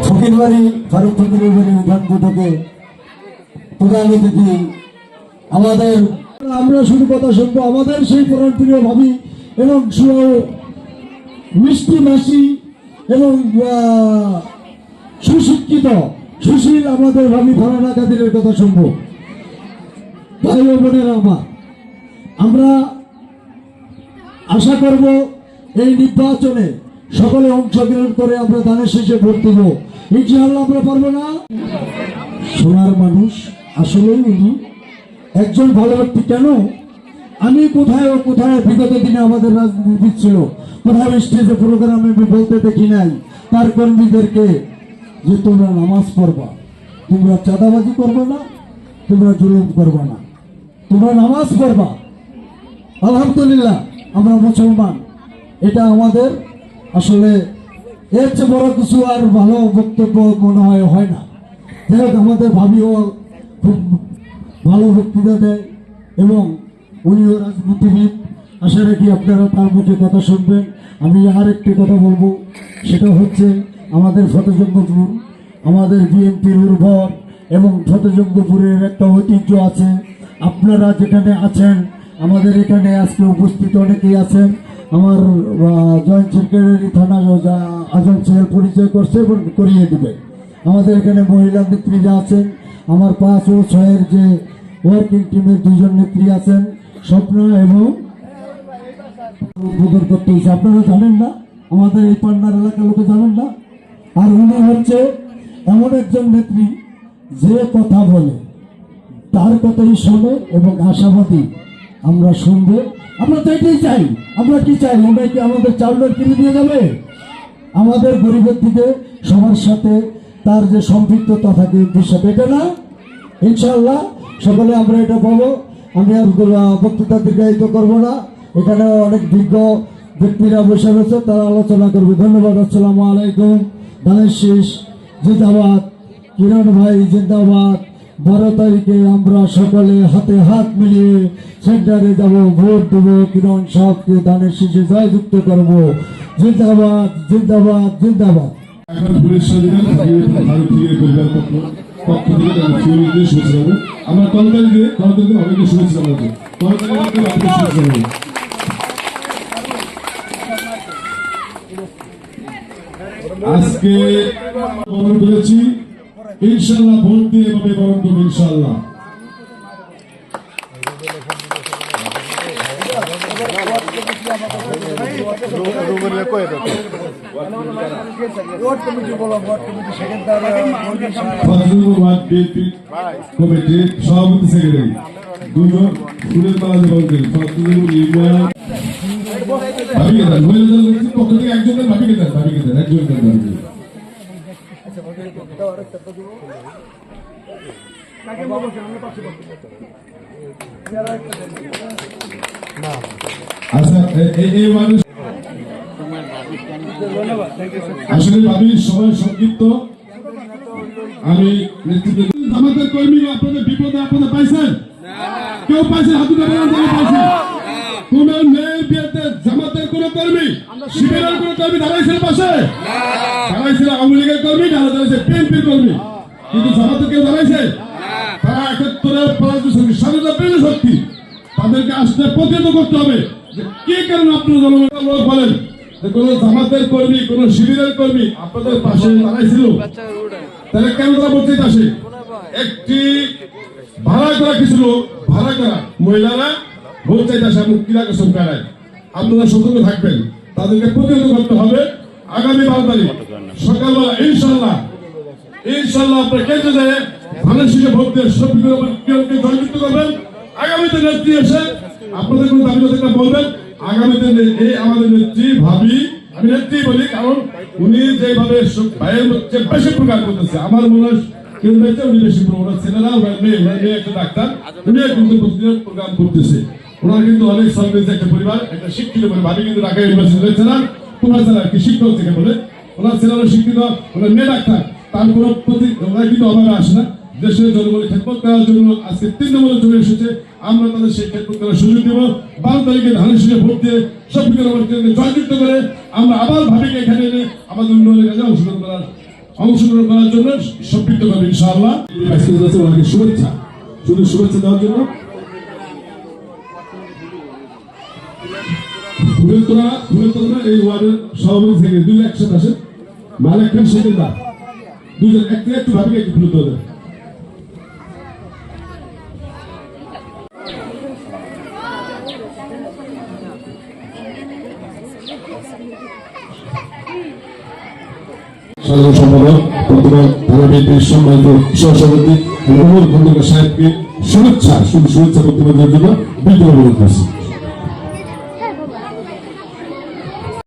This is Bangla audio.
ফকিরবাড়ি ফারুক ফকিরের বাড়ি উঠান দুটোকে প্রধান অতিথি আমাদের, আমরা শুধু কথা শুনবো আমাদের সেই পুরাণ প্রিয় ভাবি এবং মিষ্টি মাসি এবং সুশিক্ষিত সুশীল আমাদের ভাবি ফারহানা কাদিরের কথা শুনবো। ভাই ও বোনেরা আমার, আমরা আশা করব এই নির্বাচনে সকলে অংশগ্রহণ করে আমরা দানের শেষে ভোট দেব। ইনশাআল্লাহ আমরা পারবো না? সোনার মানুষ আসলে উনি একজন ভালো ব্যক্তি। কেন আমি কোথায় বিগত দিনে আমাদের রাজনীতি ছিল, কোথায় স্টেজে প্রোগ্রামে বলতে দেখি নাই তার কর্মীদেরকে যে তোমরা নামাজ পড়বা, তোমরা চাঁদাবাজি করবে না, তোমরা জুলুম করবে না, তোমরা নামাজ পড়বা। আলহামদুলিল্লাহ আমরা মুসলমান, এটা আমাদের আসলে এর চেয়ে বড় কিছু আর ভালো বক্তব্য মনে হয় না। যাই হোক, আমাদের ভাবিও খুব ভালো বক্তৃতা দেয় এবং উনিও রাজনীতিবিদ। আশা রাখি আপনারা তার মুখে কথা শুনবেন। আমি আর একটি কথা বলবো, সেটা হচ্ছে আমাদের ফতেজঙ্গপুর, আমাদের বিএনপির উর্বর এবং ফতেজঙ্গপুরের একটা ঐতিহ্য আছে। আপনারা যেখানে আছেন, আমাদের এখানে আজকে উপস্থিত অনেকেই আছেন। আমার জয়েন্ট সেক্রেটারি থানা আজম সাহেব পরিচয় করছে এবং করিয়ে দেবে। আমাদের এখানে মহিলা নেত্রীরা আছেন, আমার 5 ও 6-এর যে ওয়ার্কিং টিমের 2জন নেত্রী আছেন, স্বপ্না এবং উদ্বোধন করতে হয়েছে। আপনারা জানেন না, আমাদের এই পান্নার এলাকার লোকে জানেন না। আর উনি হচ্ছে এমন একজন নেত্রী যে কথা বলে তার কথাই শোনে এবং আশাবাদী আমরা শুনবো। আমরা তো এটাই চাই। আমরা কি চাই? আমরা কি আমাদের চাউলের কিনে দিয়ে যাবে? আমাদের গরিবের দিকে সবার সাথে তার যে সম্পৃক্ততা থাকে বিষয়, এটা না? ইনশাআল্লাহ সকলে আমরা এটা পাবো। আমি আর বক্তৃতা দীর্ঘায়িত করবো না, এখানে অনেক বিজ্ঞ ব্যক্তিরা বসে রয়েছে, তারা আলোচনা করবে। ধন্যবাদ। আসসালামু আলাইকুম। দানের শেষ জিন্দাবাদ, কিরণ ভাই জিন্দাবাদ। 12 তারিখে আমরা সকলে হাতে হাত মিলিয়ে সেন্টারে যাব, ভোট দেবো, কিরণ সাহেবকে দানের শেষে জয়যুক্ত করবো। জিন্দাবাদ, জিন্দাবাদ, জিন্দাবাদ। আমরা কলকাতাকে অনেকে শুনেছি, আজকে বরণ করেছি। ইনশাআল্লাহ ভোট দিয়ে এভাবে বরণ করবো ইনশাআল্লাহ। সভাপতি সেক্রেটারি 2জন ফুলের মালা দেবেন, পক্ষ থেকে একজনের ভাবিকে দেন, একজনের ভাবিকে। আচ্ছা, এই মানুষ আসলে ভাবির সবাই সংক্ষিপ্ত। আমি আমাদের কর্মী আপনাদের বিপদে আপনাদের পাইছেন? কেউ পাইছে? হাত উঠে পাইছে? কোন নেই জামাতের কোন কর্মী, শিবিরের কোন কর্মী দাঁড়াইছিল পাশে? দাঁড়াইছিল আওয়ামী লীগের কর্মী, দাঁড়াইছে বিএনপির কর্মী, কিন্তু জামাতের কেউ দাঁড়াইছে? তারা 71 স্বাধীনতা প্রেমী শক্তি, তাদেরকে আসতে প্রতিহত করতে হবে। কি কারণে আপনারা জনগণের লোক বলেন কোন জামাতের কর্মী, কোন শিবিরের কর্মী আপনাদের পাশে দাঁড়াইছিল? তাহলে কেন তারা বলতে আসে? একটি ভাড়া করা কিছু লোক, ভাড়া করা মহিলারা ভোট চাইতে আসে মুক্তির আকর্ষণ করায়। আপনারা সতর্ক থাকবেন, তাদেরকে প্রতিহত করতে হবে। আগামী 12 তারিখ সকালবেলা ইনশাআল্লাহ আপনার কেন্দ্রে যায় ধানের শীষে ভোট দিয়ে শফিকুরকে জয়যুক্ত করবেন। আগামীতে নেত্রী এসে আপনাদের কোন দাবি কথা বলবেন। আগামীতে এই আমাদের নেত্রী ভাবি, আমি নেত্রী বলি কারণ উনি যেভাবে ভাইয়ের মধ্যে বেশি প্রকার করতেছে, আমার মনে হয় কেন্দ্রে উনি বেশি প্রকার ছেলেরা মেয়ে একটা ডাক্তার, উনি কিন্তু প্রতিদিন প্রোগ্রাম করতেছে। ওনার কিন্তু অনেক সরকারি একটা পরিবার, একটা শিক্ষিত পরিবার। ভাবি কিন্তু ঢাকা ইউনিভার্সিটি ছিলেন, তোমার ছেলে কি শিক্ষক থেকে বলে, ওনার ছেলেরা শিক্ষিত, ওনার মেয়ে ডাক্তার, তার কোনো প্রতি ওরা কিন্তু অভাবে আসে না। দেশের জনগণের খেদমত করার জন্য আজকে 3 নম্বরে চলে এসেছে। আমরা তাদের সেই খেদমত করার সুযোগ দেব। 12 তারিখে ধানের শীষে ভোট দিয়ে শফিকুর রহমান কেন্দ্রে জয়যুক্ত করে আমরা আবার ভাবিকে এখানে এনে আমাদের উন্নয়নের কাজে অংশগ্রহণ করার জন্য সম্পৃক্ত করবো ইনশাআল্লাহ। ওনাকে শুভেচ্ছা, শুধু শুভেচ্ছা দেওয়ার জন্য ফুলেতরা এই ওয়ার্ডের সভাপতি থেকে 2 একসাথে আসে মালিক খান সেকেন্দার 2 একটু ভাবিকে একটু ফুলেতরা দেয়। সাধারণ সম্পাদক বর্তমান থানা বিএনপির সম্মানিত সহসভাপতি খন্দকার সাহেবকে শুভেচ্ছা বক্তব্য দেওয়ার জন্য বিদ্যমান করছি।